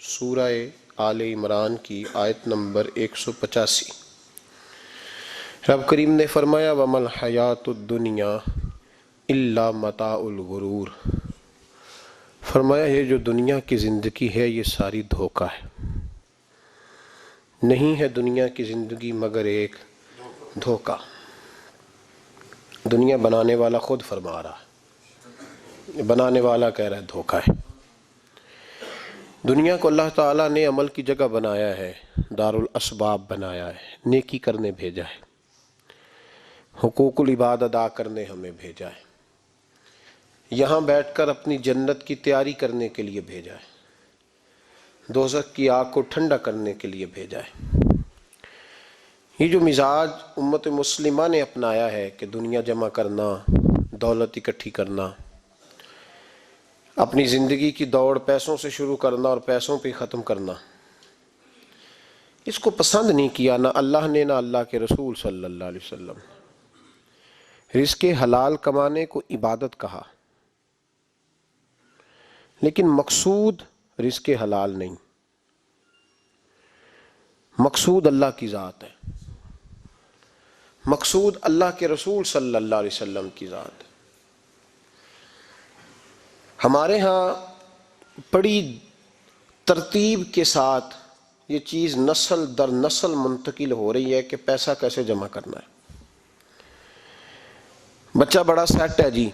سورہ آل عمران کی آیت نمبر 185۔ رب کریم نے فرمایا وَمَا الْحَيَاةُ الدُّنْيَا إِلَّا مَتَاعُ الْغُرُورِ، فرمایا یہ جو دنیا کی زندگی ہے یہ ساری دھوکہ ہے، نہیں ہے دنیا کی زندگی مگر ایک دھوکہ۔ دنیا بنانے والا خود فرما رہا ہے، بنانے والا کہہ رہا ہے دھوکہ ہے۔ دنیا کو اللہ تعالیٰ نے عمل کی جگہ بنایا ہے، دارالاسباب بنایا ہے، نیکی کرنے بھیجا ہے، حقوق العباد ادا کرنے ہمیں بھیجا ہے، یہاں بیٹھ کر اپنی جنت کی تیاری کرنے کے لیے بھیجا ہے، دوزخ کی آگ کو ٹھنڈا کرنے کے لیے بھیجا ہے۔ یہ جو مزاج امت مسلمہ نے اپنایا ہے کہ دنیا جمع کرنا، دولت اکٹھی کرنا، اپنی زندگی کی دوڑ پیسوں سے شروع کرنا اور پیسوں پہ ختم کرنا، اس کو پسند نہیں کیا نہ اللہ نے نہ اللہ کے رسول صلی اللہ علیہ وسلم۔ رزق حلال کمانے کو عبادت کہا، لیکن مقصود رزق حلال نہیں، مقصود اللہ کی ذات ہے، مقصود اللہ کے رسول صلی اللہ علیہ وسلم کی ذات ہے۔ ہمارے ہاں بڑی ترتیب کے ساتھ یہ چیز نسل در نسل منتقل ہو رہی ہے کہ پیسہ کیسے جمع کرنا ہے۔ بچہ بڑا سیٹ ہے جی،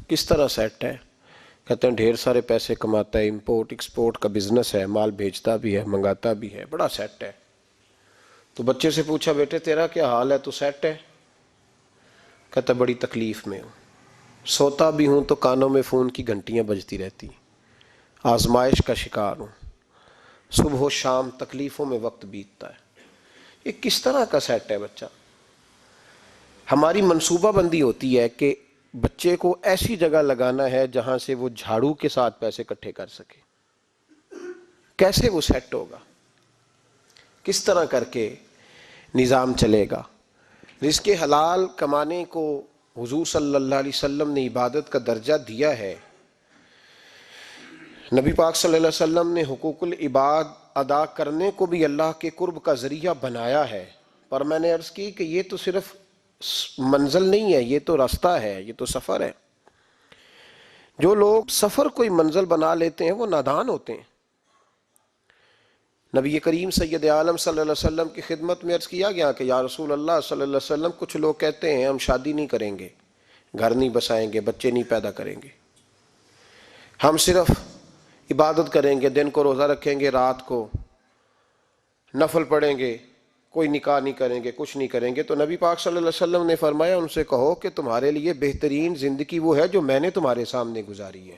کس طرح سیٹ ہے؟ کہتے ہیں ڈھیر سارے پیسے کماتا ہے، امپورٹ ایکسپورٹ کا بزنس ہے، مال بھیجتا بھی ہے، منگاتا بھی ہے، بڑا سیٹ ہے۔ تو بچے سے پوچھا بیٹے تیرا کیا حال ہے، تو سیٹ ہے؟ کہتا بڑی تکلیف میں ہوں، سوتا بھی ہوں تو کانوں میں فون کی گھنٹیاں بجتی رہتی، آزمائش کا شکار ہوں، صبح و شام تکلیفوں میں وقت بیتتا ہے۔ یہ کس طرح کا سیٹ ہے بچہ؟ ہماری منصوبہ بندی ہوتی ہے کہ بچے کو ایسی جگہ لگانا ہے جہاں سے وہ جھاڑو کے ساتھ پیسے اکٹھے کر سکے۔ کیسے وہ سیٹ ہوگا؟ کس طرح کر کے نظام چلے گا؟ رزق حلال کمانے کو حضور صلی اللہ علیہ وسلم نے عبادت کا درجہ دیا ہے۔ نبی پاک صلی اللہ علیہ وسلم نے حقوق العباد ادا کرنے کو بھی اللہ کے قرب کا ذریعہ بنایا ہے، پر میں نے عرض کی کہ یہ تو صرف منزل نہیں ہے، یہ تو راستہ ہے، یہ تو سفر ہے۔ جو لوگ سفر کوئی منزل بنا لیتے ہیں وہ نادان ہوتے ہیں۔ نبی کریم سید عالم صلی اللہ علیہ وسلم کی خدمت میں عرض کیا گیا کہ یا رسول اللہ صلی اللہ علیہ وسلم کچھ لوگ کہتے ہیں ہم شادی نہیں کریں گے، گھر نہیں بسائیں گے، بچے نہیں پیدا کریں گے، ہم صرف عبادت کریں گے، دن کو روزہ رکھیں گے، رات کو نفل پڑھیں گے، کوئی نکاح نہیں کریں گے، کچھ نہیں کریں گے۔ تو نبی پاک صلی اللہ علیہ وسلم نے فرمایا ان سے کہو کہ تمہارے لیے بہترین زندگی وہ ہے جو میں نے تمہارے سامنے گزاری ہے۔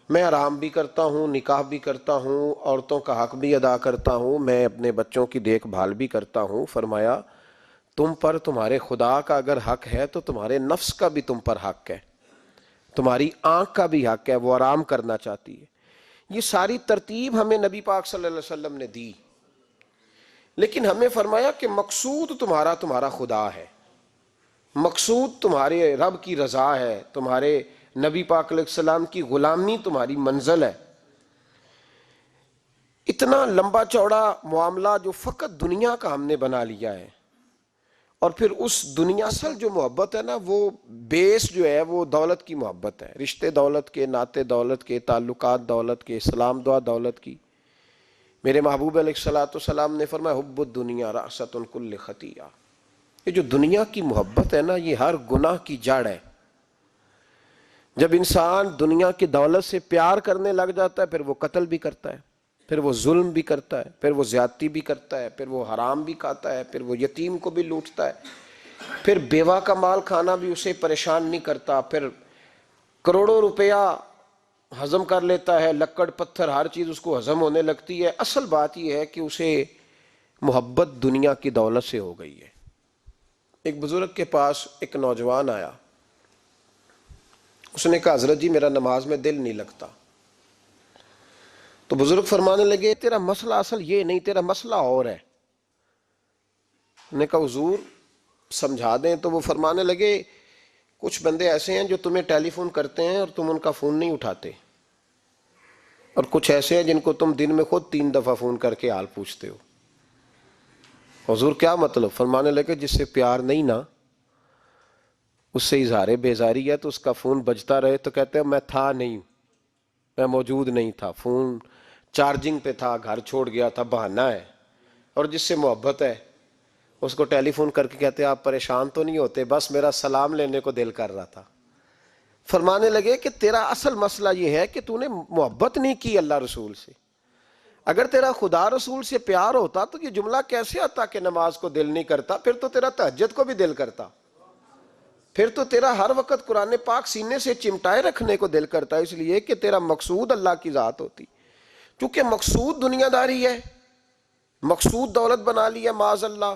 میں آرام بھی کرتا ہوں، نکاح بھی کرتا ہوں، عورتوں کا حق بھی ادا کرتا ہوں، میں اپنے بچوں کی دیکھ بھال بھی کرتا ہوں۔ فرمایا تم پر تمہارے خدا کا اگر حق ہے تو تمہارے نفس کا بھی تم پر حق ہے، تمہاری آنکھ کا بھی حق ہے، وہ آرام کرنا چاہتی ہے۔ یہ ساری ترتیب ہمیں نبی پاک صلی اللہ علیہ وسلم نے دی، لیکن ہمیں فرمایا کہ مقصود تمہارا خدا ہے، مقصود تمہارے رب کی رضا ہے، تمہارے نبی پاک علیہ السلام کی غلامی تمہاری منزل ہے۔ اتنا لمبا چوڑا معاملہ جو فقط دنیا کا ہم نے بنا لیا ہے، اور پھر اس دنیا اصل جو محبت ہے نا، وہ بیس جو ہے وہ دولت کی محبت ہے، رشتے دولت کے، ناطے دولت کے، تعلقات دولت کے، اسلام دعا دولت کی۔ میرے محبوب علیہ الصلوۃ والسلام نے فرمایا حب الدنیا رأسۃ کل خطیئہ، یہ جو دنیا کی محبت ہے نا یہ ہر گناہ کی جڑ ہے۔ جب انسان دنیا کی دولت سے پیار کرنے لگ جاتا ہے پھر وہ قتل بھی کرتا ہے، پھر وہ ظلم بھی کرتا ہے، پھر وہ زیادتی بھی کرتا ہے، پھر وہ حرام بھی کھاتا ہے، پھر وہ یتیم کو بھی لوٹتا ہے، پھر بیوہ کا مال کھانا بھی اسے پریشان نہیں کرتا، پھر کروڑوں روپیہ ہضم کر لیتا ہے، لکڑ پتھر ہر چیز اس کو ہضم ہونے لگتی ہے۔ اصل بات یہ ہے کہ اسے محبت دنیا کی دولت سے ہو گئی ہے۔ ایک بزرگ کے پاس ایک نوجوان آیا، اس نے کہا حضرت جی میرا نماز میں دل نہیں لگتا۔ تو بزرگ فرمانے لگے تیرا مسئلہ اصل یہ نہیں، تیرا مسئلہ اور ہے۔ نے کہا حضور سمجھا دیں۔ تو وہ فرمانے لگے کچھ بندے ایسے ہیں جو تمہیں ٹیلی فون کرتے ہیں اور تم ان کا فون نہیں اٹھاتے، اور کچھ ایسے ہیں جن کو تم دن میں خود 3 دفعہ فون کر کے حال پوچھتے ہو. حضور کیا مطلب؟ فرمانے لگے جس سے پیار نہیں نا، اس سے اظہار بیزاری ہے تو اس کا فون بجتا رہے تو کہتے ہیں میں تھا نہیں، میں موجود نہیں تھا، فون چارجنگ پہ تھا، گھر چھوڑ گیا تھا، بہانہ ہے. اور جس سے محبت ہے اس کو ٹیلی فون کر کے کہتے ہیں آپ پریشان تو نہیں ہوتے، بس میرا سلام لینے کو دل کر رہا تھا. فرمانے لگے کہ تیرا اصل مسئلہ یہ ہے کہ تو نے محبت نہیں کی اللہ رسول سے. اگر تیرا خدا رسول سے پیار ہوتا تو یہ جملہ کیسے آتا کہ نماز کو دل نہیں کرتا؟ پھر تو تیرا تہجد کو بھی دل کرتا، پھر تو تیرا ہر وقت قرآن پاک سینے سے چمٹائے رکھنے کو دل کرتا. اس لیے کہ تیرا مقصود اللہ کی ذات ہوتی. کیونکہ مقصود دنیا داری ہے، مقصود دولت بنا لیا معاذ اللہ،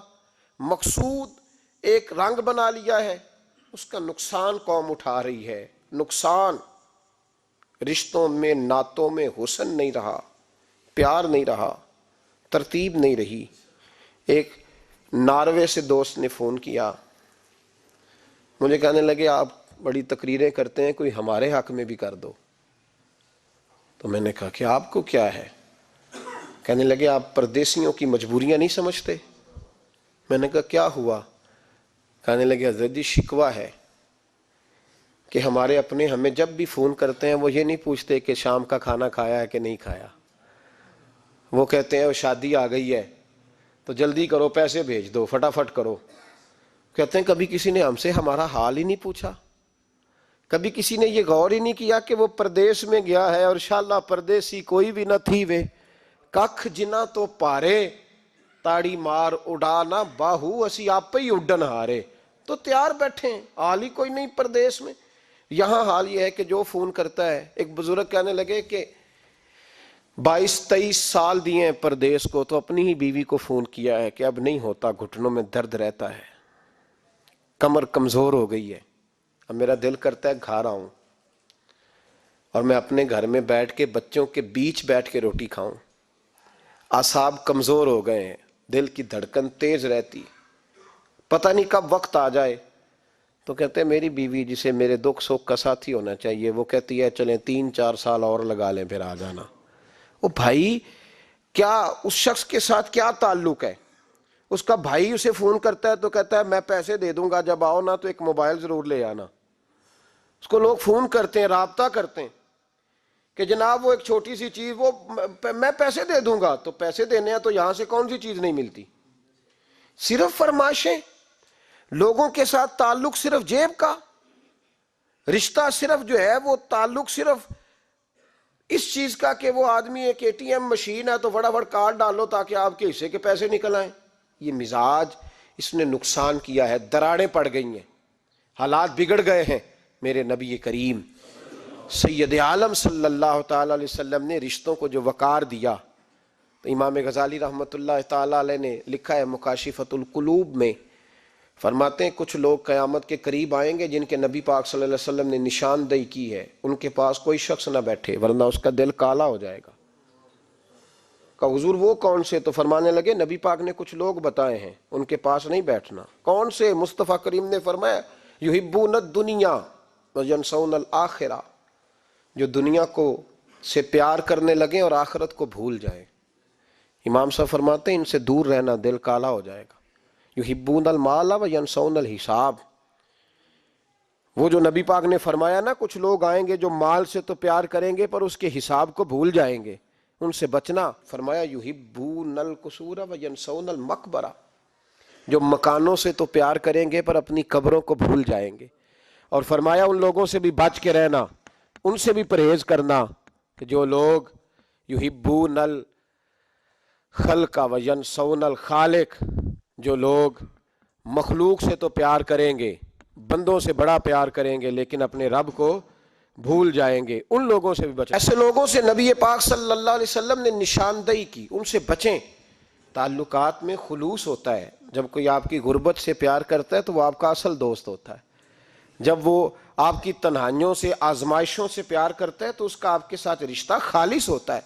مقصود ایک رنگ بنا لیا ہے، اس کا نقصان قوم اٹھا رہی ہے. نقصان رشتوں میں، نعتوں میں حسن نہیں رہا، پیار نہیں رہا، ترتیب نہیں رہی. ایک ناروے سے دوست نے فون کیا، مجھے کہنے لگے آپ بڑی تقریریں کرتے ہیں، کوئی ہمارے حق میں بھی کر دو. تو میں نے کہا کہ آپ کو کیا ہے؟ کہنے لگے آپ پردیسیوں کی مجبوریاں نہیں سمجھتے. میں نے کہا کیا ہوا؟ کہنے لگے حضرت جی شکوہ ہے کہ ہمارے اپنے ہمیں جب بھی فون کرتے ہیں وہ یہ نہیں پوچھتے کہ شام کا کھانا کھایا ہے کہ نہیں کھایا. وہ کہتے ہیں وہ شادی آ گئی ہے تو جلدی کرو، پیسے بھیج دو، فٹافٹ کرو. کہتے ہیں کبھی کسی نے ہم سے ہمارا حال ہی نہیں پوچھا، کبھی کسی نے یہ غور ہی نہیں کیا کہ وہ پردیس میں گیا ہے اور انشاءاللہ پردیسی کوئی بھی نہ تھی وے ککھ جنا تو پارے تاڑی مار اڑانا باہو اسی آپ پہ ہی اڈن ہارے. تو تیار بیٹھے ہیں، حال ہی کوئی نہیں پردیس میں. یہاں حال یہ ہے کہ جو فون کرتا ہے، ایک بزرگ کہنے لگے کہ 22-23 سال دیے ہیں پردیس کو تو اپنی ہی بیوی کو فون کیا ہے کہ اب نہیں ہوتا، گھٹنوں میں درد رہتا ہے، کمر کمزور ہو گئی ہے، اب میرا دل کرتا ہے گھر آؤں اور میں اپنے گھر میں بیٹھ کے بچوں کے بیچ بیٹھ کے روٹی کھاؤں. اعصاب کمزور ہو گئے ہیں، دل کی دھڑکن تیز رہتی، پتہ نہیں کب وقت آ جائے. تو کہتے ہیں میری بیوی جسے میرے دکھ سکھ کا ساتھی ہونا چاہیے، وہ کہتی ہے چلیں 3-4 سال اور لگا لیں پھر آ جانا. وہ بھائی کیا اس شخص کے ساتھ کیا تعلق ہے؟ اس کا بھائی اسے فون کرتا ہے تو کہتا ہے میں پیسے دے دوں گا، جب آؤ نا تو ایک موبائل ضرور لے آنا. اس کو لوگ فون کرتے ہیں، رابطہ کرتے ہیں کہ جناب وہ ایک چھوٹی سی چیز، وہ میں پیسے دے دوں گا. تو پیسے دینے ہیں تو یہاں سے کون سی چیز نہیں ملتی؟ صرف فرمائشیں، لوگوں کے ساتھ تعلق صرف جیب کا، رشتہ صرف جو ہے وہ تعلق صرف اس چیز کا کہ وہ آدمی ایک ATM مشین ہے تو فٹافٹ کارڈ ڈالو تاکہ آپ کے حصے کے پیسے نکل آئیں. یہ مزاج اس نے نقصان کیا ہے، دراڑیں پڑ گئی ہیں، حالات بگڑ گئے ہیں. میرے نبی کریم سید عالم صلی اللہ تعالی علیہ وسلم نے رشتوں کو جو وقار دیا، تو امام غزالی رحمۃ اللہ تعالی علیہ نے لکھا ہے مکاشفۃ القلوب میں، فرماتے ہیں کچھ لوگ قیامت کے قریب آئیں گے جن کے نبی پاک صلی اللہ علیہ وسلم نے نشاندہی کی ہے، ان کے پاس کوئی شخص نہ بیٹھے ورنہ اس کا دل کالا ہو جائے گا. کہ حضور وہ کون سے؟ تو فرمانے لگے نبی پاک نے کچھ لوگ بتائے ہیں، ان کے پاس نہیں بیٹھنا. کون سے؟ مصطفیٰ کریم نے فرمایا یحبون الدنیا وینسون الآخرہ، جو دنیا کو سے پیار کرنے لگیں اور آخرت کو بھول جائیں. امام صاحب فرماتے ہیں ان سے دور رہنا، دل کالا ہو جائے گا. یحبون المال وینسون الحساب، وہ جو نبی پاک نے فرمایا نا کچھ لوگ آئیں گے جو مال سے تو پیار کریں گے پر اس کے حساب کو بھول جائیں گے، ان سے بچنا. فرمایا یحبون القصور وینسون المقبرہ، جو مکانوں سے تو پیار کریں گے پر اپنی قبروں کو بھول جائیں گے. اور فرمایا ان لوگوں سے بھی بچ کے رہنا، ان سے بھی پرہیز کرنا کہ جو لوگ یحبون الخلق وینسون الخالق، جو لوگ مخلوق سے تو پیار کریں گے، بندوں سے بڑا پیار کریں گے لیکن اپنے رب کو بھول جائیں گے، ان لوگوں سے بھی بچیں. ایسے لوگوں سے نبی پاک صلی اللہ علیہ وسلم نے نشاندہی کی، ان سے بچیں. تعلقات میں خلوص ہوتا ہے، جب کوئی آپ کی غربت سے پیار کرتا ہے تو وہ آپ کا اصل دوست ہوتا ہے. جب وہ آپ کی تنہائیوں سے، آزمائشوں سے پیار کرتا ہے تو اس کا آپ کے ساتھ رشتہ خالص ہوتا ہے.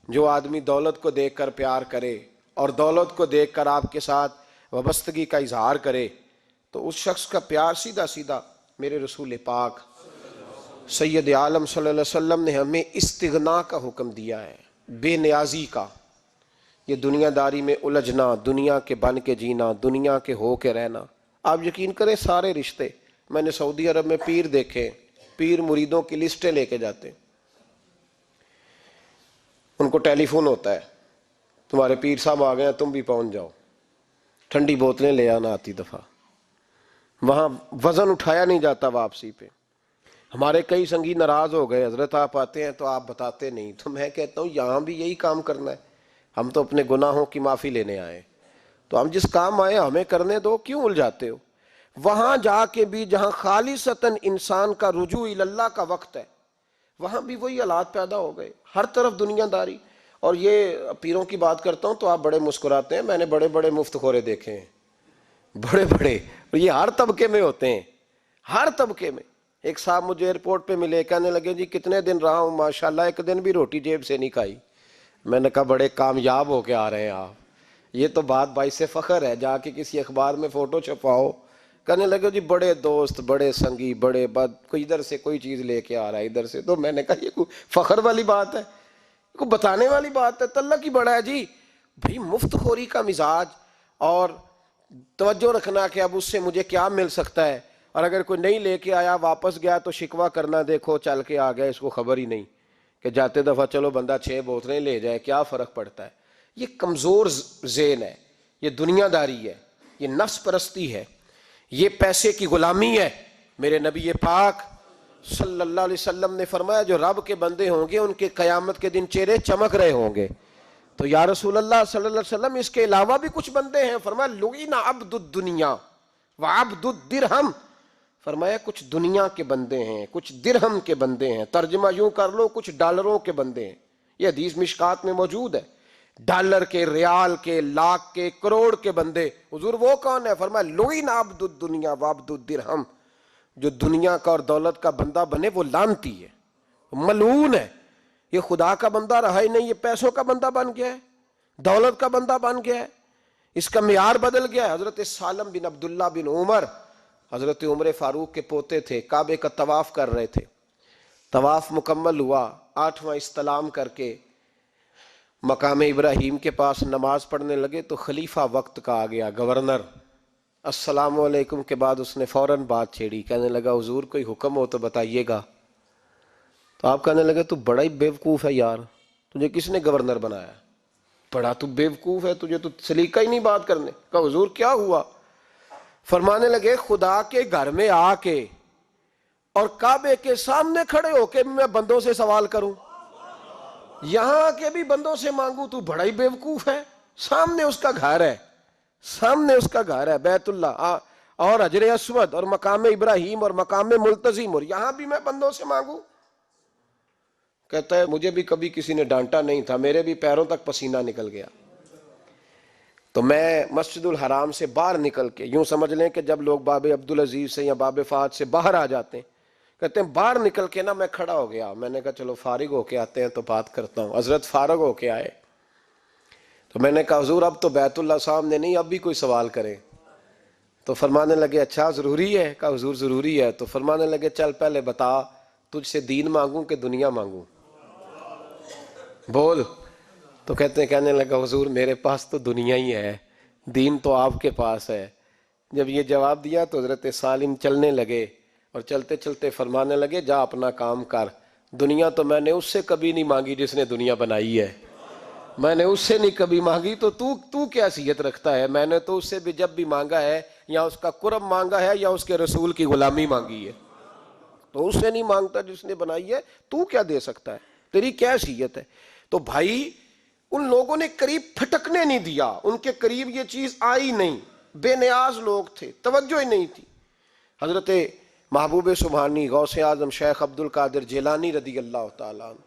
جو آدمی دولت کو دیکھ کر پیار کرے اور دولت کو دیکھ کر آپ کے ساتھ وابستگی کا اظہار کرے تو اس شخص کا پیار سیدھا سیدھا میرے رسول پاک سید عالم صلی اللہ علیہ وسلم نے ہمیں استغنا کا حکم دیا ہے، بے نیازی کا۔ یہ دنیا داری میں الجھنا، دنیا کے بن کے جینا، دنیا کے ہو کے رہنا، آپ یقین کریں سارے رشتے، میں نے سعودی عرب میں پیر دیکھے، پیر مریدوں کی لسٹیں لے کے جاتے ہیں، ان کو ٹیلی فون ہوتا ہے، تمہارے پیر صاحب آ گئے ہیں، تم بھی پہنچ جاؤ، ٹھنڈی بوتلیں لے آنا آتی دفعہ، وہاں وزن اٹھایا نہیں جاتا واپسی پہ۔ ہمارے کئی سنگی ناراض ہو گئے، حضرت آپ آتے ہیں تو آپ بتاتے نہیں، تو میں کہتا ہوں یہاں بھی یہی کام کرنا ہے، ہم تو اپنے گناہوں کی معافی لینے آئے، تو ہم جس کام آئے ہمیں کرنے دو، کیوں الجھاتے ہو؟ وہاں جا کے بھی جہاں خالصتاً انسان کا رجوع اللہ کا وقت ہے، وہاں بھی وہی حالات پیدا ہو گئے، ہر طرف دنیا داری۔ اور یہ پیروں کی بات کرتا ہوں تو آپ بڑے مسکراتے ہیں، میں نے بڑے بڑے مفت خورے دیکھے ہیں، بڑے بڑے، اور یہ ہر طبقے میں ہوتے ہیں، ہر طبقے میں۔ ایک صاحب مجھے ایئرپورٹ پہ ملے، کہنے لگے جی کتنے دن رہا ہوں، ماشاءاللہ ایک دن بھی روٹی جیب سے نہیں کھائی۔ میں نے کہا بڑے کامیاب ہو کے آ رہے ہیں آپ، یہ تو بات باعث فخر ہے، جا کے کسی اخبار میں فوٹو چھپاؤ۔ کہنے لگے جی بڑے دوست، بڑے سنگی، بڑے کوئی ادھر سے کوئی چیز لے کے آ رہا ہے ادھر سے، تو میں نے کہا یہ کوئی فخر والی بات ہے، کوئی بتانے والی بات ہے؟ تلہ کی بڑا ہے جی بھائی، مفت خوری کا مزاج، اور توجہ رکھنا کہ اب اس سے مجھے کیا مل سکتا ہے، اور اگر کوئی نہیں لے کے آیا واپس گیا تو شکوہ کرنا، دیکھو چل کے آ گیا، اس کو خبر ہی نہیں کہ جاتے دفعہ چلو بندہ 6 بوتلیں لے جائے، کیا فرق پڑتا ہے؟ یہ کمزور ذہن ہے، یہ دنیا داری ہے، یہ نفس پرستی ہے، یہ پیسے کی غلامی ہے۔ میرے نبی پاک صلی اللہ علیہ وسلم نے فرمایا جو رب کے بندے ہوں گے ان کے قیامت کے دن چہرے چمک رہے ہوں گے۔ تو یا رسول اللہ صلی اللہ علیہ وسلم اس کے علاوہ بھی کچھ بندے ہیں؟ فرمایا لعن عبد الدنیا وعبد الدرہم، فرمایا کچھ دنیا کے بندے ہیں، کچھ درہم کے بندے ہیں، ترجمہ یوں کر لو کچھ ڈالروں کے بندے ہیں۔ یہ حدیث مشکات میں موجود ہے، ڈالر کے، ریال کے، لاکھ کے، کروڑ کے بندے۔ حضور وہ کون ہے؟ فرمایا لعن عبد الدنیا وعبد الدرہم، جو دنیا کا اور دولت کا بندہ بنے وہ لعنتی ہے، ملعون ہے۔ یہ خدا کا بندہ رہا ہی نہیں، یہ پیسوں کا بندہ بن گیا ہے، دولت کا بندہ بن گیا ہے، اس کا معیار بدل گیا ہے۔ حضرت سالم بن عبداللہ بن عمر، حضرت عمر فاروق کے پوتے تھے، کعبے کا طواف کر رہے تھے، طواف مکمل ہوا، 8واں استلام کر کے مقام ابراہیم کے پاس نماز پڑھنے لگے تو خلیفہ وقت کا آ گیا، گورنر۔ السلام علیکم کے بعد اس نے فوراً بات چھیڑی، کہنے لگا حضور کوئی حکم ہو تو بتائیے گا۔ تو آپ کہنے لگے تو بڑا ہی بیوقوف ہے یار، تجھے کس نے گورنر بنایا؟ بڑا تو بیوقوف ہے، تجھے تو سلیقہ ہی نہیں بات کرنے کا۔ حضور کیا ہوا؟ فرمانے لگے خدا کے گھر میں آ کے اور کعبے کے سامنے کھڑے ہو کے میں بندوں سے سوال کروں، یہاں آ کے بھی بندوں سے مانگوں، تو بڑا ہی بیوقوف ہے۔ سامنے اس کا گھر ہے، سامنے اس کا گھر ہے بیت اللہ اور حجر اسود اور مقام ابراہیم اور مقام ملتزم، اور یہاں بھی میں بندوں سے مانگوں؟ کہتا ہے مجھے بھی کبھی کسی نے ڈانٹا نہیں تھا، میرے بھی پیروں تک پسینہ نکل گیا، تو میں مسجد الحرام سے باہر نکل کے، یوں سمجھ لیں کہ جب لوگ باب عبدالعزیز سے یا باب فہد سے باہر آ جاتے ہیں، کہتے ہیں باہر نکل کے نا میں کھڑا ہو گیا، میں نے کہا چلو فارغ ہو کے آتے ہیں تو بات کرتا ہوں۔ حضرت فارغ ہو کے آئے تو میں نے کہا حضور اب تو بیت اللہ سامنے نہیں، اب بھی کوئی سوال کرے؟ تو فرمانے لگے اچھا ضروری ہے؟ کہا حضور ضروری ہے۔ تو فرمانے لگے چل پہلے بتا تجھ سے دین مانگوں کہ دنیا مانگوں، بول۔ تو کہنے لگا حضور میرے پاس تو دنیا ہی ہے، دین تو آپ کے پاس ہے۔ جب یہ جواب دیا تو حضرت سالم چلنے لگے، اور چلتے چلتے فرمانے لگے جا اپنا کام کر، دنیا تو میں نے اس سے کبھی نہیں مانگی جس نے دنیا بنائی ہے، میں نے اس سے نہیں کبھی مانگی، تو تو کیا حیثیت رکھتا ہے؟ میں نے تو اس سے بھی جب بھی مانگا ہے یا اس کا قرب مانگا ہے یا اس کے رسول کی غلامی مانگی ہے، تو اس سے نہیں مانگتا جس نے بنائی ہے، تو کیا دے سکتا ہے؟ تیری کیا حیثیت ہے؟ تو بھائی ان لوگوں نے قریب پھٹکنے نہیں دیا، ان کے قریب یہ چیز آئی نہیں، بے نیاز لوگ تھے، توجہ ہی نہیں تھی۔ حضرت محبوب سبحانی غوث اعظم شیخ عبد القادر جیلانی رضی اللہ تعالیٰ عنہ،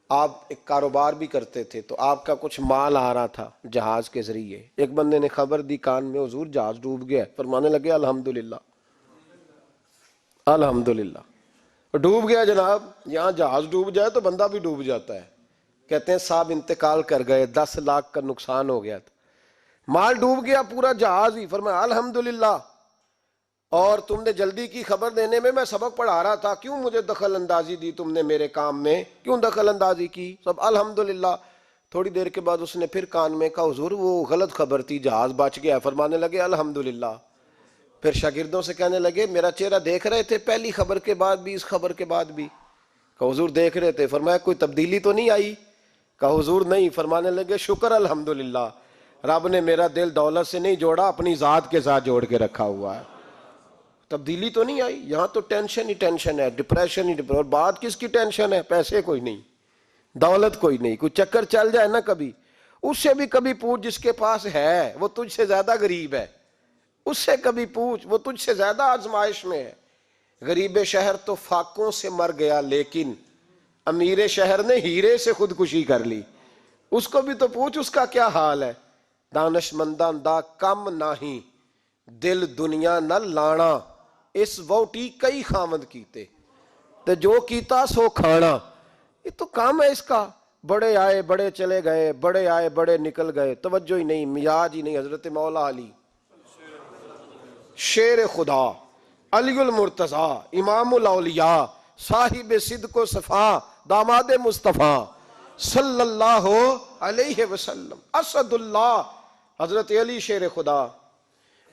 آپ ایک کاروبار بھی کرتے تھے، تو آپ کا کچھ مال آ رہا تھا جہاز کے ذریعے، ایک بندے نے خبر دی کان میں حضور جہاز ڈوب گیا، فرمانے لگے الحمدللہ الحمدللہ، ڈوب گیا جناب، یہاں جہاز ڈوب جائے تو بندہ بھی ڈوب جاتا ہے۔ کہتے ہیں صاحب انتقال کر گئے، 10 لاکھ کا نقصان ہو گیا تھا، مال ڈوب گیا پورا جہاز ہی، فرمایا الحمدللہ۔ اور تم نے جلدی کی خبر دینے میں سبق پڑھا رہا تھا، کیوں مجھے دخل اندازی دی تم نے میرے کام میں، کیوں دخل اندازی کی؟ سب الحمدللہ۔ تھوڑی دیر کے بعد اس نے پھر کان میں کہا حضور وہ غلط خبر تھی، جہاز بچ گیا۔ فرمانے لگے الحمدللہ۔ پھر شاگردوں سے کہنے لگے میرا چہرہ دیکھ رہے تھے پہلی خبر کے بعد بھی، اس خبر کے بعد بھی؟ کہا حضور دیکھ رہے تھے۔ فرمایا کوئی تبدیلی تو نہیں آئی؟ کہا حضور نہیں۔ فرمانے لگے شکر الحمدللہ، رب نے میرا دل دولت سے نہیں جوڑا، اپنی ذات کے ساتھ جوڑ کے رکھا ہوا ہے، تبدیلی تو نہیں آئی۔ یہاں تو ٹینشن ہی ٹینشن ہے، ڈپریشن ہی ڈپریشن۔ اور بات کس کی ٹینشن ہے؟ پیسے کوئی نہیں، دولت کوئی نہیں، کوئی چکر چل جائے نا کبھی، اس سے بھی کبھی پوچھ جس کے پاس ہے وہ تجھ سے زیادہ غریب ہے، اس سے کبھی پوچھ وہ تجھ سے زیادہ آزمائش میں ہے۔ غریب شہر تو فاقوں سے مر گیا، لیکن امیر شہر نے ہیرے سے خودکشی کر لی، اس کو بھی تو پوچھ اس کا کیا حال ہے۔ دانش منداں دا کم نہیں، دل دنیا نہ لانا، اس ووٹی کئی خامد کیتے تے جو کیتا سو کھانا۔ یہ تو کام ہے اس کا، بڑے آئے بڑے چلے گئے، بڑے آئے بڑے نکل گئے، توجہ ہی نہیں، مزاج ہی نہیں۔ حضرت مولا علی شیر خدا، علی المرتضی، امام الاولیاء، صاحب صدق و صفا، داماد مصطفیٰ صلی اللہ علیہ وسلم، اسد اللہ، حضرت علی شیر خدا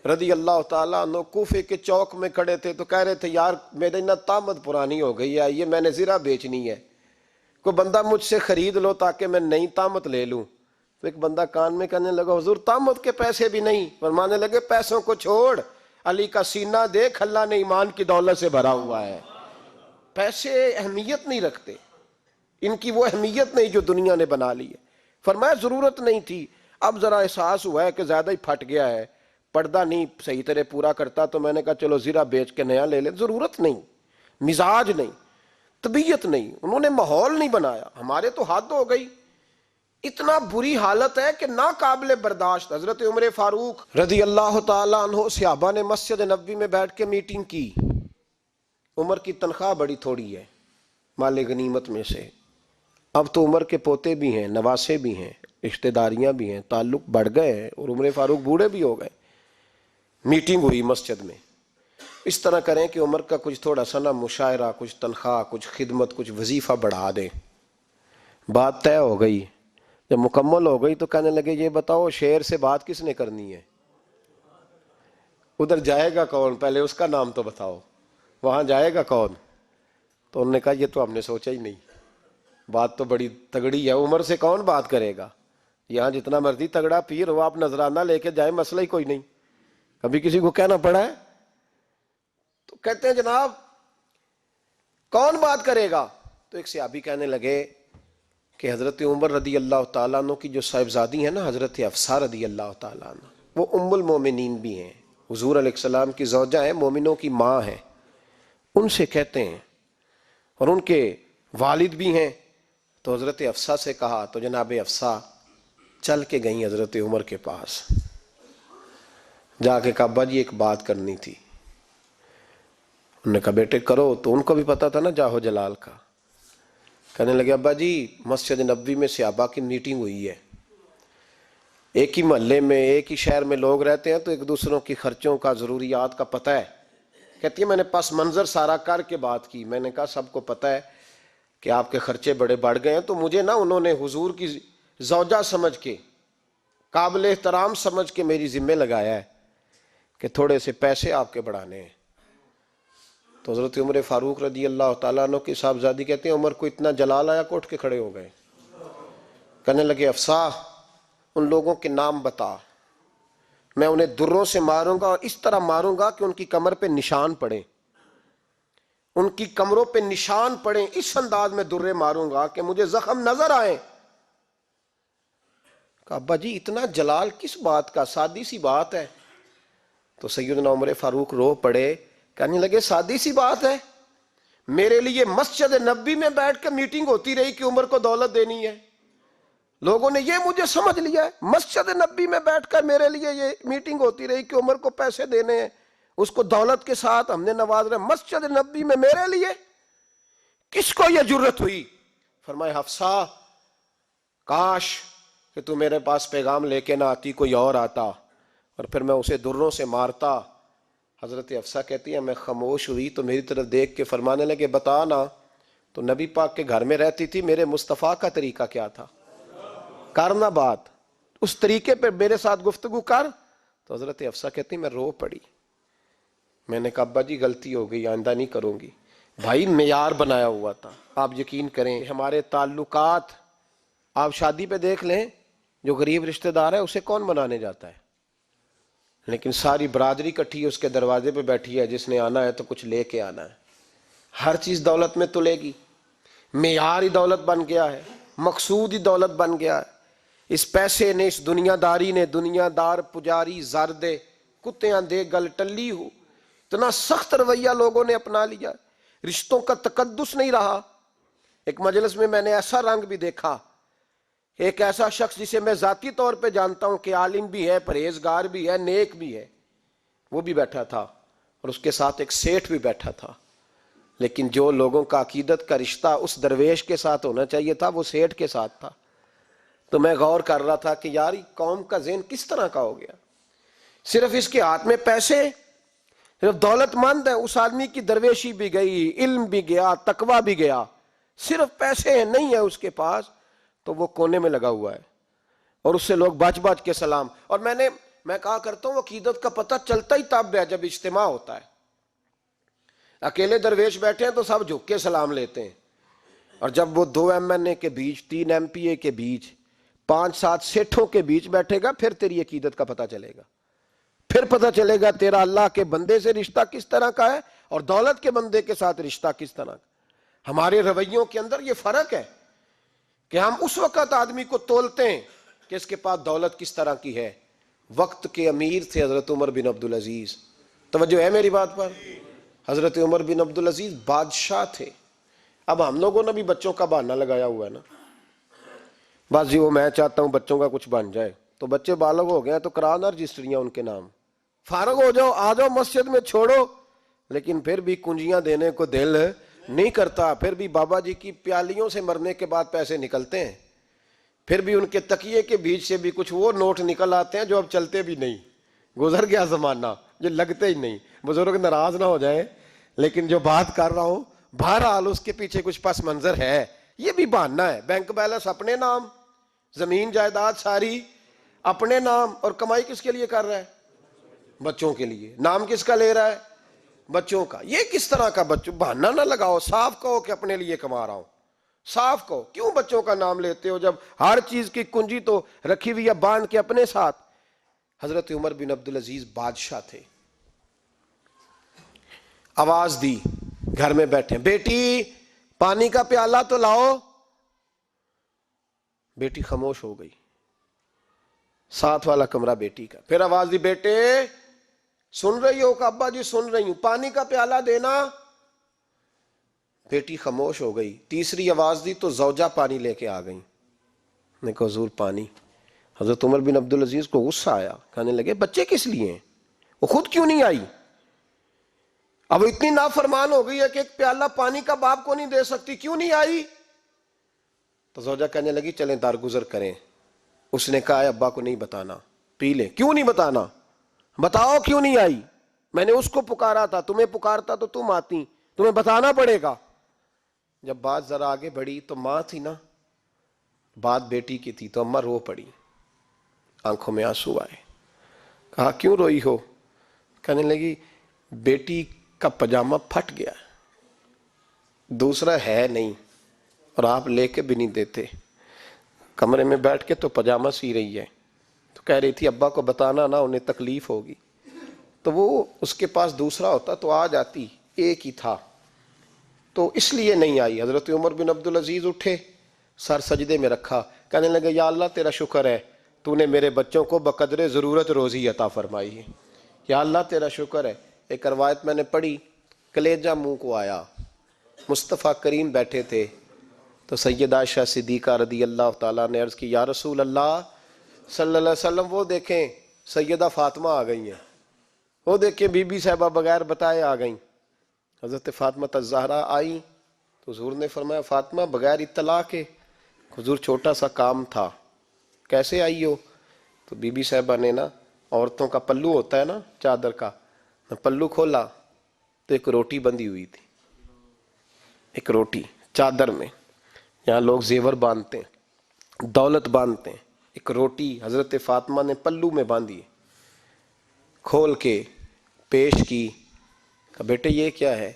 رضی اللہ تعالیٰ عنہ کوفے کے چوک میں کھڑے تھے تو کہہ رہے تھے یار میری نا طامت پرانی ہو گئی ہے، یہ میں نے زرہ بیچنی ہے، کوئی بندہ مجھ سے خرید لو تاکہ میں نئی طامت لے لوں۔ تو ایک بندہ کان میں کہنے لگا حضور طامت کے پیسے بھی نہیں؟ فرمانے لگے پیسوں کو چھوڑ، علی کا سینہ دیکھ، اللہ نے ایمان کی دولت سے بھرا ہوا ہے۔ پیسے اہمیت نہیں رکھتے، ان کی وہ اہمیت نہیں جو دنیا نے بنا لی ہے۔ فرمایا ضرورت نہیں تھی، اب ذرا احساس ہوا ہے کہ زیادہ ہی پھٹ گیا ہے، پردہ نہیں صحیح طرح پورا کرتا، تو میں نے کہا چلو زرہ بیچ کے نیا لے لیں۔ ضرورت نہیں، مزاج نہیں، طبیعت نہیں، انہوں نے ماحول نہیں بنایا۔ ہمارے تو حد ہو گئی، اتنا بری حالت ہے کہ ناقابل برداشت۔ حضرت عمر فاروق رضی اللہ تعالیٰ عنہ صحابہ نے مسجد نبوی میں بیٹھ کے میٹنگ کی۔ عمر کی تنخواہ بڑی تھوڑی ہے مال غنیمت میں سے، اب تو عمر کے پوتے بھی ہیں، نواسے بھی ہیں، رشتہ داریاں بھی ہیں، تعلق بڑھ گئے ہیں، اور عمر فاروق بوڑھے بھی ہو گئے۔ میٹنگ ہوئی مسجد میں، اس طرح کریں کہ عمر کا کچھ تھوڑا سا نا مشاعرہ، کچھ تنخواہ، کچھ خدمت، کچھ وظیفہ بڑھا دیں۔ بات طے ہو گئی، جب مکمل ہو گئی تو کہنے لگے یہ بتاؤ شیر سے بات کس نے کرنی ہے؟ ادھر جائے گا کون؟ پہلے اس کا نام تو بتاؤ، وہاں جائے گا کون؟ تو انہوں نے کہا یہ تو ہم نے سوچا ہی نہیں، بات تو بڑی تگڑی ہے، عمر سے کون بات کرے گا؟ یہاں جتنا مرضی تگڑا پیر ہو، آپ نذرانہ لے کے جائیں، مسئلہ ہی کوئی نہیں۔ کبھی کسی کو کہنا پڑا ہے؟ تو کہتے ہیں جناب کون بات کرے گا؟ تو ایک صحابی کہنے لگے کہ حضرت عمر رضی اللہ تعالیٰ عنہ کی جو صاحبزادی ہیں نا حضرت حفصہ رضی اللہ تعالیٰ عنہ، وہ ام المومنین بھی ہیں، حضور علیہ السلام کی زوجہ ہیں، مومنوں کی ماں ہیں، ان سے کہتے ہیں، اور ان کے والد بھی ہیں۔ تو حضرت حفصہ سے کہا تو جناب حفصہ چل کے گئیں حضرت عمر کے پاس، جا کے کہا ابا جی ایک بات کرنی تھی۔ انہوں نے کہا بیٹے کرو، تو ان کو بھی پتا تھا نا جاہو جلال کا۔ کہنے لگے ابا جی مسجد نبوی میں صحابہ کی میٹنگ ہوئی ہے، ایک ہی محلے میں ایک ہی شہر میں لوگ رہتے ہیں تو ایک دوسروں کی خرچوں کا ضروریات کا پتہ ہے۔ کہتی ہے میں نے پس منظر سارا کر کے بات کی، میں نے کہا سب کو پتہ ہے کہ آپ کے خرچے بڑے بڑھ گئے ہیں، تو مجھے نا انہوں نے حضور کی زوجہ سمجھ کے، قابل احترام سمجھ کے میری ذمہ لگایا ہے کہ تھوڑے سے پیسے آپ کے بڑھانے ہیں۔ تو حضرت عمر فاروق رضی اللہ تعالیٰ عنہ کی صاحبزادی کہتے ہیں عمر کو اتنا جلال آیا کہ اٹھ کے کھڑے ہو گئے، کہنے لگے حفصہ ان لوگوں کے نام بتا، میں انہیں دروں سے ماروں گا، اور اس طرح ماروں گا کہ ان کی کمر پہ نشان پڑے، ان کی کمروں پہ نشان پڑے، اس انداز میں درے ماروں گا کہ مجھے زخم نظر آئے۔ کہا ابا جی اتنا جلال کس بات کا، سادی سی بات ہے۔ تو سیدنا عمر فاروق رو پڑے، کہنے لگے سادی سی بات ہے، میرے لیے مسجد نبوی میں بیٹھ کے میٹنگ ہوتی رہی کہ عمر کو دولت دینی ہے، لوگوں نے یہ مجھے سمجھ لیا ہے، مسجد نبوی میں بیٹھ کر میرے لیے یہ میٹنگ ہوتی رہی کہ عمر کو پیسے دینے ہیں، اس کو دولت کے ساتھ ہم نے نواز رہے، مسجد نبوی میں میرے لیے، کس کو یہ جرت ہوئی؟ فرمایا حفصہ کاش کہ تو میرے پاس پیغام لے کے نہ آتی، کوئی اور آتا، اور پھر میں اسے دروں سے مارتا۔ حضرت حفصہ کہتی ہے میں خاموش ہوئی تو میری طرف دیکھ کے فرمانے لگے بتا نا تو نبی پاک کے گھر میں رہتی تھی، میرے مصطفیٰ کا طریقہ کیا تھا، کرنا بات اس طریقے پہ میرے ساتھ گفتگو کر۔ تو حضرت حفصہ کہتی میں رو پڑی، میں نے کہا ابا جی غلطی ہو گئی، آئندہ نہیں کروں گی۔ بھائی معیار بنایا ہوا تھا، آپ یقین کریں ہمارے تعلقات آپ شادی پہ دیکھ لیں، جو غریب رشتہ دار ہے اسے کون بنانے جاتا ہے، لیکن ساری برادری کٹھی ہے اس کے دروازے پہ بیٹھی ہے، جس نے آنا ہے تو کچھ لے کے آنا ہے۔ ہر چیز دولت میں تلے گی، معیار ہی دولت بن گیا ہے، مقصود ہی دولت بن گیا ہے۔ اس پیسے نے، اس دنیا داری نے، دنیا دار پجاری زردے کتیاں دے گل ٹلی ہو، اتنا سخت رویہ لوگوں نے اپنا لیا، رشتوں کا تقدس نہیں رہا۔ ایک مجلس میں نے ایسا رنگ بھی دیکھا، ایک ایسا شخص جسے میں ذاتی طور پہ جانتا ہوں کہ عالم بھی ہے، پرہیزگار بھی ہے، نیک بھی ہے، وہ بھی بیٹھا تھا اور اس کے ساتھ ایک سیٹھ بھی بیٹھا تھا، لیکن جو لوگوں کا عقیدت کا رشتہ اس درویش کے ساتھ ہونا چاہیے تھا وہ سیٹھ کے ساتھ تھا۔ تو میں غور کر رہا تھا کہ یار قوم کا ذہن کس طرح کا ہو گیا، صرف اس کے ہاتھ میں پیسے، صرف دولت مند ہے، اس آدمی کی درویشی بھی گئی، علم بھی گیا، تقوی بھی گیا، صرف پیسے ہیں نہیں ہے اس کے پاس تو وہ کونے میں لگا ہوا ہے اور اس سے لوگ بچ بچ کے سلام۔ اور میں کہا کرتا ہوں عقیدت کا پتہ چلتا ہی تب ہے جب اجتماع ہوتا ہے، اکیلے درویش بیٹھے ہیں تو سب جھک کے سلام لیتے ہیں، اور جب وہ 2 MNA کے بیچ، 3 MPA کے بیچ، 5-7 سیٹھوں کے بیچ بیٹھے گا پھر تیری عقیدت کا پتہ چلے گا، پھر پتہ چلے گا تیرا اللہ کے بندے سے رشتہ کس طرح کا ہے اور دولت کے بندے کے ساتھ رشتہ کس طرح کا۔ ہمارے رویوں کے اندر یہ فرق ہے کہ ہم اس وقت آدمی کو تولتے ہیں کہ اس کے پاس دولت کس طرح کی ہے۔ وقت کے امیر تھے حضرت عمر بن عبدالعزیز، توجہ ہے میری بات پر؟ حضرت عمر بن عبدالعزیز بادشاہ تھے۔ اب ہم لوگوں نے بھی بچوں کا بہانہ لگایا ہوا ہے نا، بس جی وہ میں چاہتا ہوں بچوں کا کچھ بن جائے، تو بچے بالغ ہو گئے ہیں تو کرانا رجسٹریاں ان کے نام، فارغ ہو جاؤ آ جاؤ مسجد میں چھوڑو، لیکن پھر بھی کنجیاں دینے کو دل نہیں کرتا، پھر بھی بابا جی کی پیالیوں سے مرنے کے بعد پیسے نکلتے ہیں، پھر بھی ان کے تکیے کے بیچ سے بھی کچھ وہ نوٹ نکل آتے ہیں جو اب چلتے بھی نہیں، گزر گیا زمانہ، جو لگتے ہی نہیں۔ بزرگ ناراض نہ ہو جائیں، لیکن جو بات کر رہا ہوں بہرحال اس کے پیچھے کچھ پس منظر ہے، یہ بھی بہانہ ہے۔ بینک بیلنس اپنے نام، زمین جائیداد ساری اپنے نام، اور کمائی کس کے لیے کر رہا ہے؟ بچوں کے لیے۔ نام کس کا لے رہا ہے؟ بچوں کا۔ یہ کس طرح کا بچوں؟ بہانہ نہ لگاؤ، صاف کہو کہ اپنے لیے کما رہا ہوں، صاف کہو۔ کیوں بچوں کا نام لیتے ہو جب ہر چیز کی کنجی تو رکھی ہوئی ہے باندھ کے اپنے ساتھ؟ حضرت عمر بن عبدالعزیز بادشاہ تھے، آواز دی، گھر میں بیٹھے، بیٹی پانی کا پیالہ تو لاؤ۔ بیٹی خاموش ہو گئی، ساتھ والا کمرہ بیٹی کا۔ پھر آواز دی، بیٹے سن رہی ہو؟ کہ ابا جی سن رہی ہوں، پانی کا پیالہ دینا۔ بیٹی خاموش ہو گئی۔ تیسری آواز دی تو زوجہ پانی لے کے آ گئی، نے کہا حضور پانی۔ حضرت عمر بن عبدالعزیز کو غصہ آیا، کہنے لگے بچے کس لیے ہیں، وہ خود کیوں نہیں آئی؟ اب اتنی نافرمان ہو گئی ہے کہ ایک پیالہ پانی کا باپ کو نہیں دے سکتی، کیوں نہیں آئی؟ تو زوجہ کہنے لگی چلیں درگزر کریں۔ اس نے کہا ابا کو نہیں بتانا، پی لیں۔ کیوں نہیں بتانا؟ بتاؤ کیوں نہیں آئی؟ میں نے اس کو پکارا تھا، تمہیں پکارتا تو تم آتی، تمہیں بتانا پڑے گا۔ جب بات ذرا آگے بڑھی تو ماں تھی نا، بات بیٹی کی تھی، تو اماں رو پڑی، آنکھوں میں آنسو آئے۔ کہا کیوں روئی ہو؟ کہنے لگی بیٹی کا پاجامہ پھٹ گیا، دوسرا ہے نہیں، اور آپ لے کے بھی نہیں دیتے، کمرے میں بیٹھ کے تو پاجامہ سی رہی ہے، تو کہہ رہی تھی ابا کو بتانا نا، انہیں تکلیف ہوگی۔ تو وہ اس کے پاس دوسرا ہوتا تو آ جاتی، ایک ہی تھا، تو اس لیے نہیں آئی۔ حضرت عمر بن عبدالعزیز اٹھے، سر سجدے میں رکھا، کہنے لگے یا اللہ تیرا شکر ہے، تو نے میرے بچوں کو بقدر ضرورت روزی عطا فرمائی ہے، یا اللہ تیرا شکر ہے۔ ایک روایت میں نے پڑھی، کلیجہ منہ کو آیا، مصطفیٰ کریم بیٹھے تھے، تو سیدہ عائشہ صدیقہ رضی اللہ تعالیٰ نے عرض کی یا رسول اللہ صلی اللہ علیہ وسلم وہ دیکھیں سیدہ فاطمہ آ گئی ہیں، وہ دیکھیں بی بی صاحبہ بغیر بتائے آ گئیں۔ حضرت فاطمہ الزہرا آئی تو حضور نے فرمایا فاطمہ بغیر اطلاع کے؟ حضور چھوٹا سا کام تھا۔ کیسے آئی ہو؟ تو بی بی صاحبہ نے نا، عورتوں کا پلو ہوتا ہے نا چادر کا، پلو کھولا تو ایک روٹی بندھی ہوئی تھی، ایک روٹی چادر میں. یہاں لوگ زیور باندھتے ہیں، دولت باندھتے ہیں، ایک روٹی حضرت فاطمہ نے پلو میں باندھی، کھول کے پیش کی. کہا بیٹے یہ کیا ہے؟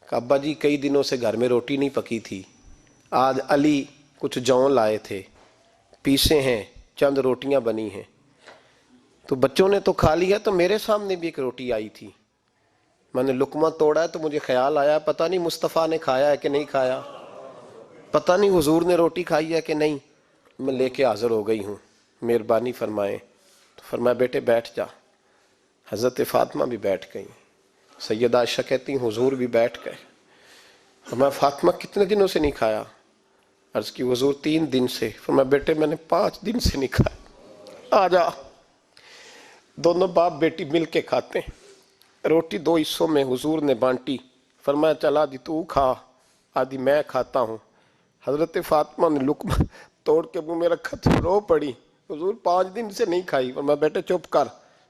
کہا ابا جی کئی دنوں سے گھر میں روٹی نہیں پکی تھی، آج علی کچھ جون لائے تھے، پیسے ہیں، چند روٹیاں بنی ہیں، تو بچوں نے تو کھا لیا، تو میرے سامنے بھی ایک روٹی آئی تھی، میں نے لقمہ توڑا ہے تو مجھے خیال آیا پتہ نہیں مصطفیٰ نے کھایا ہے کہ نہیں کھایا، پتہ نہیں حضور نے روٹی کھائی ہے کہ نہیں، میں لے کے حاضر ہو گئی ہوں، مہربانی فرمائیں. تو فرمایا بیٹے بیٹھ جا. حضرت فاطمہ بھی بیٹھ گئیں. سیدہ عائشہ کہتی ہیں حضور بھی بیٹھ گئے. فرمایا فاطمہ کتنے دنوں سے نہیں کھایا؟ عرض کی حضور 3 دن سے. فرمایا بیٹے میں نے 5 دن سے نہیں کھایا، آ جا. دونوں باپ بیٹی مل کے کھاتے ہیں. روٹی 2 حصوں میں حضور نے بانٹی. فرمایا چلا آدھی تو کھا، آدھی میں کھاتا ہوں. حضرت فاطمہ نے لقمہ توڑ کے منہ میں رکھا تو رو پڑی، حضور 5 دن سے نہیں کھائی. فرمایا بیٹے چپ کر،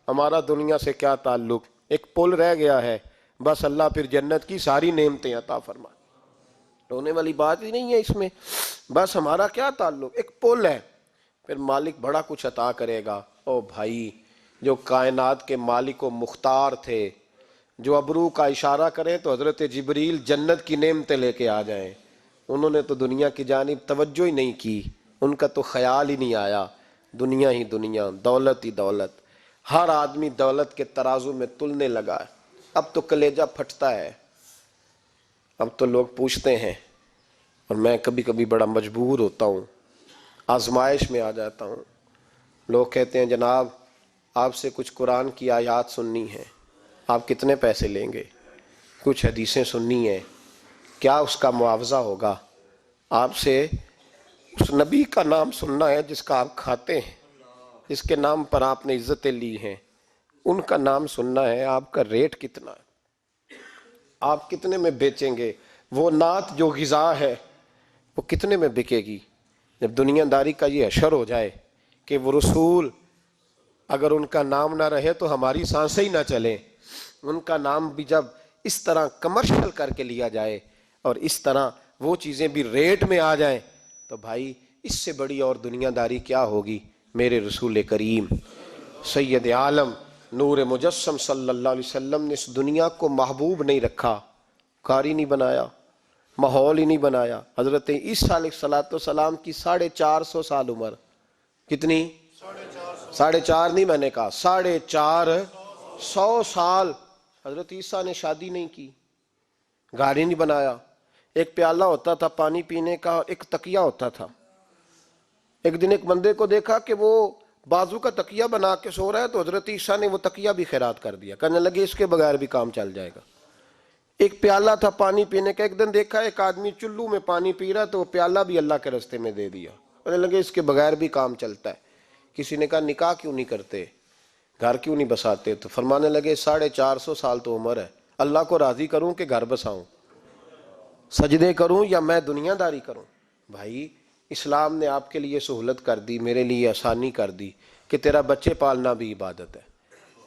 ہمارا دنیا سے کیا تعلق، ایک پل رہ گیا ہے، بس اللہ پھر جنت کی ساری نعمتیں عطا فرما. رونے والی بات ہی نہیں ہے اس میں، بس ہمارا کیا تعلق، ایک پل ہے، پھر مالک بڑا کچھ عطا کرے گا. او بھائی، جو کائنات کے مالک و مختار تھے، جو ابرو کا اشارہ کریں تو حضرت جبریل جنت کی نعمتیں لے کے آ جائیں، انہوں نے تو دنیا کی جانب توجہ ہی نہیں کی، ان کا تو خیال ہی نہیں آیا. دنیا ہی دنیا، دولت ہی دولت، ہر آدمی دولت کے ترازو میں تلنے لگا ہے. اب تو کلیجہ پھٹتا ہے. اب تو لوگ پوچھتے ہیں، اور میں کبھی کبھی بڑا مجبور ہوتا ہوں، آزمائش میں آ جاتا ہوں. لوگ کہتے ہیں جناب آپ سے کچھ قرآن کی آیات سننی ہے، آپ کتنے پیسے لیں گے؟ کچھ حدیثیں سننی ہیں، کیا اس کا معاوضہ ہوگا؟ آپ سے اس نبی کا نام سننا ہے جس کا آپ کھاتے ہیں، جس کے نام پر آپ نے عزتیں لی ہیں، ان کا نام سننا ہے. آپ کا ریٹ کتنا ہے، آپ کتنے میں بیچیں گے؟ وہ نعت جو غذا ہے وہ کتنے میں بکے گی؟ جب دنیا داری کا یہ حشر ہو جائے کہ وہ رسول اگر ان کا نام نہ رہے تو ہماری سانسیں ہی نہ چلیں، ان کا نام بھی جب اس طرح کمرشل کر کے لیا جائے اور اس طرح وہ چیزیں بھی ریٹ میں آ جائیں، تو بھائی اس سے بڑی اور دنیا داری کیا ہوگی؟ میرے رسول کریم سید عالم نور مجسم صلی اللہ علیہ وسلم نے اس دنیا کو محبوب نہیں رکھا، قاری نہیں بنایا، ماحول ہی نہیں بنایا. حضرت عیسیٰ علیہ السلام کی 450 سال عمر، کتنی؟ 4.5 نہیں، میں نے کہا 450 سال. حضرت عیسیٰ نے شادی نہیں کی، گاڑی نہیں بنایا، ایک پیالہ ہوتا تھا پانی پینے کا اور ایک تکیہ ہوتا تھا. ایک دن ایک بندے کو دیکھا کہ وہ بازو کا تکیہ بنا کے سو رہا ہے، تو حضرت عیسیٰ نے وہ تکیہ بھی خیرات کر دیا، کہنے لگے اس کے بغیر بھی کام چل جائے گا. ایک پیالہ تھا پانی پینے کا، ایک دن دیکھا ایک آدمی چلو میں پانی پی رہا تو وہ پیالہ بھی اللہ کے راستے میں دے دیا، کہنے لگے اس کے بغیر بھی کام چلتا ہے. کسی نے کہا نکاح کیوں نہیں کرتے، گھر کیوں نہیں بساتے؟ تو فرمانے لگے 450 سال تو عمر ہے، اللہ کو راضی کروں کہ گھر بساؤں، سجدے کروں یا میں دنیا داری کروں؟ بھائی اسلام نے آپ کے لیے سہولت کر دی، میرے لیے آسانی کر دی کہ تیرا بچے پالنا بھی عبادت ہے،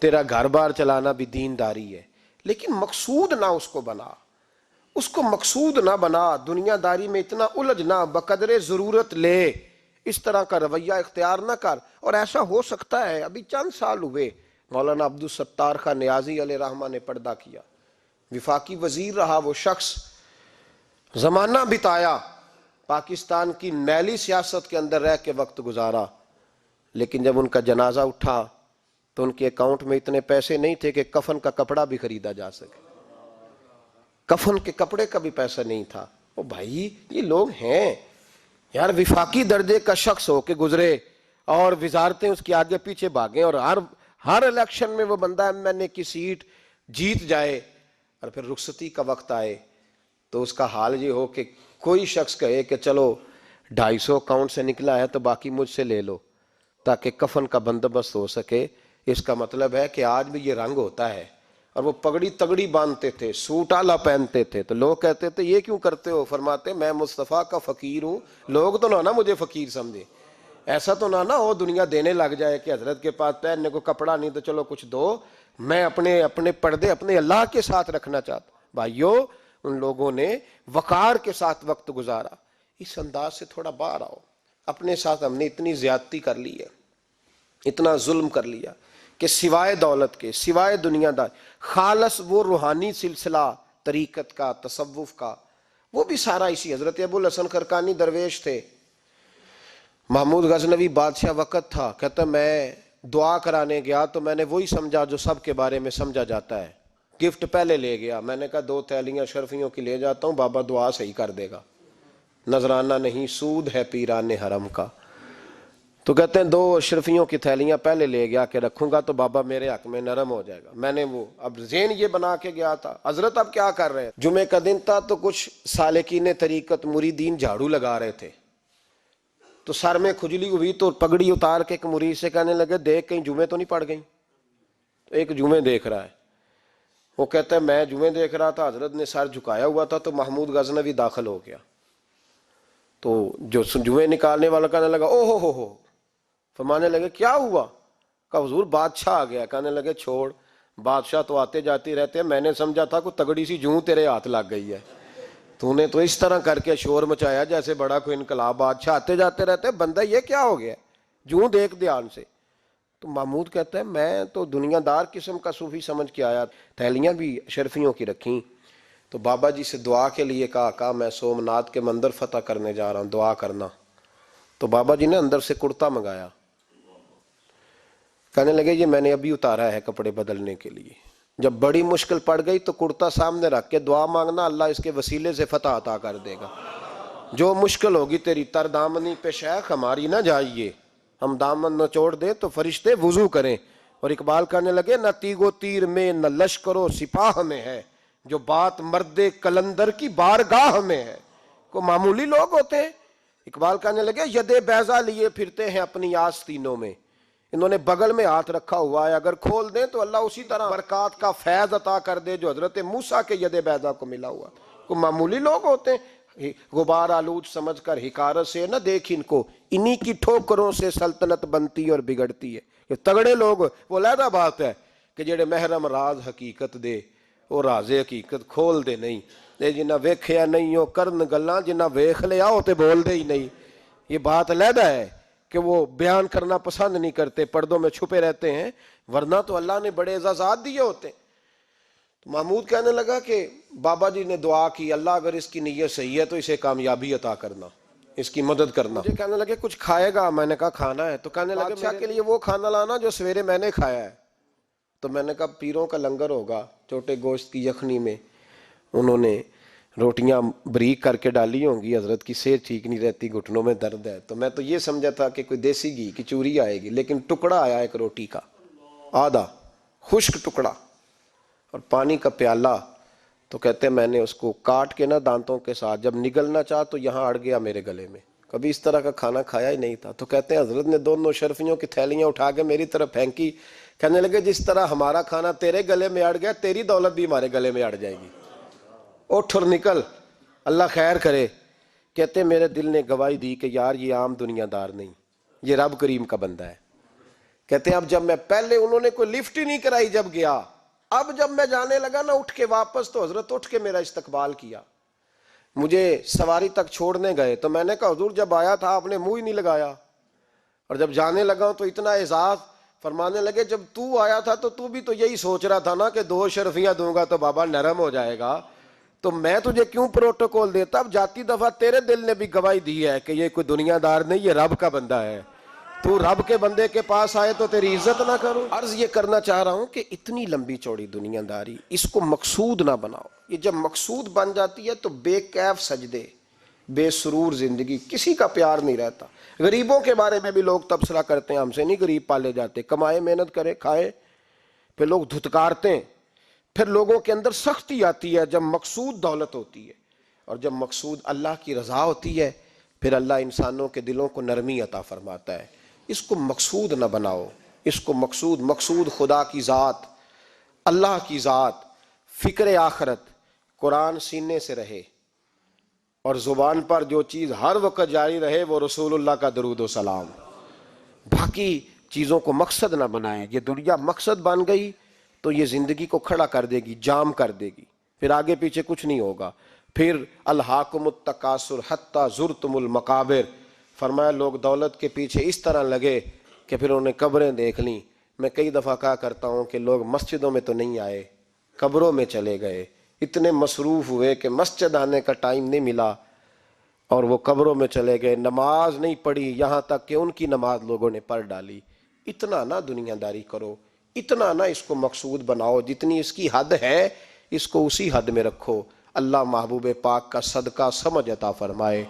تیرا گھر بار چلانا بھی دینداری ہے، لیکن مقصود نہ اس کو بنا، اس کو مقصود نہ بنا، دنیا داری میں اتنا الجھ نہ، بقدر ضرورت لے، اس طرح کا رویہ اختیار نہ کر. اور ایسا ہو سکتا ہے ابھی چند سال ہوئے مولانا عبدالستار خان نیازی علیہ رحمہ نے پردہ کیا، وفاقی وزیر رہا وہ شخص، زمانہ بتایا، پاکستان کی میلی سیاست کے اندر رہ کے وقت گزارا، لیکن جب ان کا جنازہ اٹھا تو ان کے اکاؤنٹ میں اتنے پیسے نہیں تھے کہ کفن کا کپڑا بھی خریدا جا سکے، کفن کے کپڑے کا بھی پیسہ نہیں تھا. او بھائی یہ لوگ ہیں یار، وفاقی درجے کا شخص ہو کے گزرے اور وزارتیں اس کے آگے پیچھے بھاگیں، اور ہر الیکشن میں وہ بندہ ایم کی سیٹ جیت جائے، اور پھر رخصتی کا وقت آئے تو اس کا حال یہ ہو کہ کوئی شخص کہے کہ چلو 250 اکاؤنٹ سے نکلا ہے تو باقی مجھ سے لے لو تاکہ کفن کا بندوبست ہو سکے. اس کا مطلب ہے کہ آج بھی یہ رنگ ہوتا ہے. اور وہ پگڑی تگڑی باندھتے تھے، سوٹ آلہ پہنتے تھے، تو لوگ کہتے تھے یہ کیوں کرتے ہو؟ فرماتے میں مصطفیٰ کا فقیر ہوں، لوگ تو نہ مجھے فقیر سمجھے، ایسا تو نہ ہو دنیا دینے لگ جائے کہ حضرت کے پاس پہننے کو کپڑا نہیں تو چلو کچھ دو. میں اپنے پردے اپنے اللہ کے ساتھ رکھنا چاہتا ہوں. بھائیو ان لوگوں نے وقار کے ساتھ وقت گزارا. اس انداز سے تھوڑا باہر آؤ. اپنے ساتھ ہم نے اتنی زیادتی کر لی ہے, اتنا ظلم کر لیا کہ سوائے دولت کے, سوائے دنیا دار, خالص وہ روحانی سلسلہ طریقت کا, تصوف کا, وہ بھی سارا اسی. حضرت ابو الحسن خرقانی درویش تھے, محمود غزنوی بادشاہ وقت تھا, کہتا میں دعا کرانے گیا تو میں نے وہی سمجھا جو سب کے بارے میں سمجھا جاتا ہے. گفٹ پہلے لے گیا, میں نے کہا 2 تھیلیاں اشرفیوں کی لے جاتا ہوں, بابا دعا صحیح کر دے گا, نذرانہ نہیں سود ہے پیران حرم کا. تو کہتے ہیں 2 اشرفیوں کی تھیلیاں پہلے لے گیا کہ رکھوں گا تو بابا میرے حق میں نرم ہو جائے گا. میں نے وہ اب ذہن یہ بنا کے گیا تھا. حضرت اب کیا کر رہے ہیں, جمعے کا دن تھا تو کچھ سالکین طریقت مریدین جھاڑو لگا رہے تھے, تو سر میں کھجلی ہوئی تو پگڑی اتار کے ایک مرید سے کہنے لگے دیکھ کہیں جمعے تو نہیں پڑ گئی. تو ایک جمعے دیکھ رہا ہے, وہ کہتا ہے میں جمعے دیکھ رہا تھا, حضرت نے سر جھکایا ہوا تھا تو محمود غزنوی داخل ہو گیا. تو جو جمعے نکالنے والا کہنے لگا او ہو, فرمانے لگے کیا ہوا, کہا حضور بادشاہ آ گیا. کہنے لگے چھوڑ, بادشاہ تو آتے جاتے رہتے ہیں, میں نے سمجھا تھا کوئی تگڑی سی جوں تیرے ہاتھ لگ گئی ہے, تو نے تو اس طرح کر کے شور مچایا جیسے بڑا کوئی انقلاب. بادشاہ آتے جاتے رہتے, بندہ یہ کیا ہو گیا, جوں دیکھ دھیان سے. تو محمود کہتا ہے میں تو دنیا دار قسم کا صوفی سمجھ کے آیا, تھیلیاں بھی اشرفیوں کی رکھیں. تو بابا جی سے دعا کے لیے کہا میں سومناتھ کے مندر فتح کرنے جا رہا ہوں, دعا کرنا. تو بابا جی نے اندر سے کرتا منگایا, کہنے لگے یہ میں نے ابھی اتارا ہے کپڑے بدلنے کے لیے. جب بڑی مشکل پڑ گئی تو کرتا سامنے رکھ کے دعا مانگنا, اللہ اس کے وسیلے سے فتح عطا کر دے گا. جو مشکل ہوگی تیری تر دامنی پہ شیخ ہماری نہ جائیے, ہم دامن نہ چھوڑ دیں تو فرشتے وضو کریں. اور اقبال کہنے لگے نہ تیگ و تیر میں نہ لشکر و سپاہ میں ہے, جو بات مرد کلندر کی بارگاہ میں ہے. کو معمولی لوگ ہوتے ہیں. اقبال کہنے لگے ید بیضا لیے پھرتے ہیں اپنی آستینوں میں, انہوں نے بغل میں ہاتھ رکھا ہوا ہے, اگر کھول دیں تو اللہ اسی طرح برکات کا فیض عطا کر دے جو حضرت موسیٰ کے ید بیضا کو ملا ہوا. کو معمولی لوگ ہوتے ہیں. غبار آلود سمجھ کر حکارت سے نہ دیکھ ان کو, انہی کی ٹھوکروں سے سلطنت بنتی اور بگڑتی ہے. یہ تگڑے لوگ وہ علیحدہ بات ہے کہ جڑے محرم راز حقیقت دے وہ راز حقیقت کھول دے نہیں. جنہ ویکھیا نہیں ہو کرن گلاں, جنہ ویکھ لیا ہو تے بول دے ہی نہیں. یہ بات علیحدہ ہے کہ وہ بیان کرنا پسند نہیں کرتے, پردوں میں چھپے رہتے ہیں, ورنہ تو اللہ نے بڑے اعزازات دیے ہوتے ہیں. تو محمود کہنے لگا کہ بابا جی نے دعا کی اللہ اگر اس کی نیت صحیح ہے تو اسے کامیابی عطا کرنا, اس کی مدد کرنا. مجھے کہنے لگے کچھ کھائے گا, میں نے کہا کھانا ہے. تو کہنے لگے بادشاہ کے لیے وہ کھانا لانا جو سویرے میں نے کھایا ہے. تو میں نے کہا پیروں کا لنگر ہوگا, چھوٹے گوشت کی یخنی میں انہوں نے روٹیاں بریک کر کے ڈالی ہوں گی, حضرت کی صحت ٹھیک نہیں رہتی, گھٹنوں میں درد ہے. تو میں تو یہ سمجھا تھا کہ کوئی دیسی گھی کی چوری آئے گی, لیکن ٹکڑا آیا ایک روٹی کا, آدھا خشک ٹکڑا, اور پانی کا پیالہ. تو کہتے ہیں میں نے اس کو کاٹ کے نا دانتوں کے ساتھ, جب نگلنا چاہ تو یہاں اڑ گیا میرے گلے میں, کبھی اس طرح کا کھانا کھایا ہی نہیں تھا. تو کہتے ہیں حضرت نے دونوں شرفیوں کی تھیلیاں اٹھا کے میری طرف پھینکی, کہنے لگے جس طرح ہمارا کھانا تیرے گلے میں اڑ گیا, تیری دولت بھی ہمارے گلے میں اڑ جائے گی, اٹھ اور نکل, اللہ خیر کرے. کہتے ہیں میرے دل نے گواہی دی کہ یار یہ عام دنیا دار نہیں, یہ رب کریم کا بندہ ہے. کہتے ہیں اب جب میں پہلے انہوں نے کوئی لفٹ ہی نہیں کرائی جب گیا, اب جب میں جانے لگا نا اٹھ کے واپس, تو حضرت اٹھ کے میرا استقبال کیا. مجھے سواری تک چھوڑنے گئے تو میں نے کہا حضور جب آیا تھا آپ نے منہ ہی نہیں لگایا, اور جب جانے لگا تو اتنا اعزاز. فرمانے لگے جب تو آیا تھا تو تو بھی تو یہی سوچ رہا تھا نا کہ 2 شرفیاں دوں گا تو بابا نرم ہو جائے گا, تو میں تجھے کیوں پروٹوکول دیتا. اب جاتی دفعہ تیرے دل نے بھی گواہی دی ہے کہ یہ کوئی دنیا دار نہیں, یہ رب کا بندہ ہے. تو رب کے بندے کے پاس آئے تو تیری عزت نہ کروں. عرض یہ کرنا چاہ رہا ہوں کہ اتنی لمبی چوڑی دنیا داری اس کو مقصود نہ بناؤ. یہ جب مقصود بن جاتی ہے تو بے کیف سجدے, بے سرور زندگی, کسی کا پیار نہیں رہتا. غریبوں کے بارے میں بھی لوگ تبصرہ کرتے ہیں, ہم سے نہیں غریب پالے جاتے, کمائے محنت کرے کھائے, پھر لوگ دھتکارتے ہیں. پھر لوگوں کے اندر سختی آتی ہے جب مقصود دولت ہوتی ہے, اور جب مقصود اللہ کی رضا ہوتی ہے پھر اللہ انسانوں کے دلوں کو نرمی عطا فرماتا ہے. اس کو مقصود نہ بناؤ, اس کو مقصود خدا کی ذات, اللہ کی ذات, فکر آخرت, قرآن سینے سے رہے, اور زبان پر جو چیز ہر وقت جاری رہے وہ رسول اللہ کا درود و سلام. باقی چیزوں کو مقصد نہ بنائیں. یہ دنیا مقصد بن گئی تو یہ زندگی کو کھڑا کر دے گی، جام کر دے گی، پھر آگے پیچھے کچھ نہیں ہوگا۔ پھر الہاکم التکاثر حتی زرتم المقابر، فرمایا لوگ دولت کے پیچھے اس طرح لگے کہ پھر انہیں قبریں دیکھ لیں۔ میں کئی دفعہ کہا کرتا ہوں کہ لوگ مسجدوں میں تو نہیں آئے، قبروں میں چلے گئے، اتنے مصروف ہوئے کہ مسجد آنے کا ٹائم نہیں ملا اور وہ قبروں میں چلے گئے، نماز نہیں پڑھی، یہاں تک کہ ان کی نماز لوگوں نے پڑھ ڈالی۔ اتنا نہ دنیا داری کرو، اتنا نہ اس کو مقصود بناؤ، جتنی اس کی حد ہے اس کو اسی حد میں رکھو۔ اللہ محبوب پاک کا صدقہ سمجھ عطا فرمائے۔